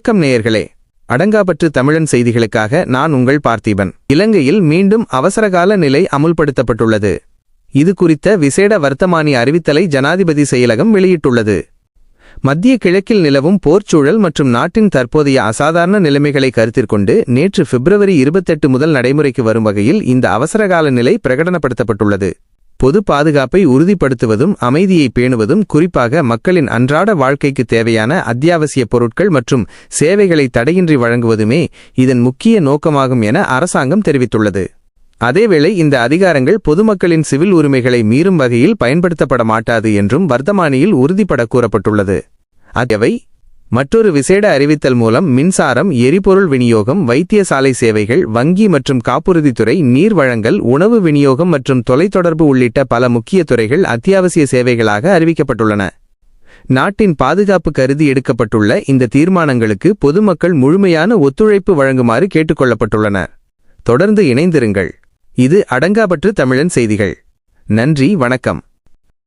வணக்கம் நேயர்களே. அடங்காபற்று தமிழன் செய்திகளுக்காக நான் உங்கள் பார்த்திபன். இலங்கையில் மீண்டும் அவசரகால நிலை அமுல்படுத்தப்பட்டுள்ளது. இது குறித்த விசேட வர்த்தமானி அறிவித்தலை ஜனாதிபதி செயலகம் வெளியிட்டுள்ளது. மத்திய கிழக்கில் நிலவும் போர்ச்சூழல் மற்றும் நாட்டின் தற்போதைய அசாதாரண நிலைமைகளை கருத்திற்கொண்டு நேற்று பிப்ரவரி 28 முதல் நடைமுறைக்கு வரும் வகையில் இந்த அவசரகால நிலை பிரகடனப்படுத்தப்பட்டுள்ளது. பொது பாதுகாப்பை உறுதிப்படுத்துவதும் அமைதியை பேணுவதும், குறிப்பாக மக்களின் அன்றாட வாழ்க்கைக்கு தேவையான அத்தியாவசிய பொருட்கள் மற்றும் சேவைகளை தடையின்றி வழங்குவதுமே இதன் முக்கிய நோக்கமாகும் என அரசாங்கம் தெரிவித்துள்ளது. அதேவேளை இந்த அதிகாரங்கள் பொதுமக்களின் சிவில் உரிமைகளை மீறும் வகையில் பயன்படுத்தப்பட மாட்டாது என்றும் வர்த்தமானியில் உறுதிபட கூறப்பட்டுள்ளது. அவை மற்றொரு விசேட அறிவித்தல் மூலம் மின்சாரம், எரிபொருள் விநியோகம், வைத்தியசாலை சேவைகள், வங்கி மற்றும் காப்புறுதித்துறை, நீர் வழங்கல், உணவு விநியோகம் மற்றும் தொலைத்தொடர்பு உள்ளிட்ட பல முக்கிய துறைகள் அத்தியாவசிய சேவைகளாக அறிவிக்கப்பட்டுள்ளன. நாட்டின் பாதுகாப்பு கருதி எடுக்கப்பட்டுள்ள இந்த தீர்மானங்களுக்கு பொதுமக்கள் முழுமையான ஒத்துழைப்பு வழங்குமாறு கேட்டுக்கொள்ளப்பட்டுள்ளனர். தொடர்ந்து இணைந்திருங்கள். இது அடங்காபற்று தமிழன் செய்திகள். நன்றி, வணக்கம்.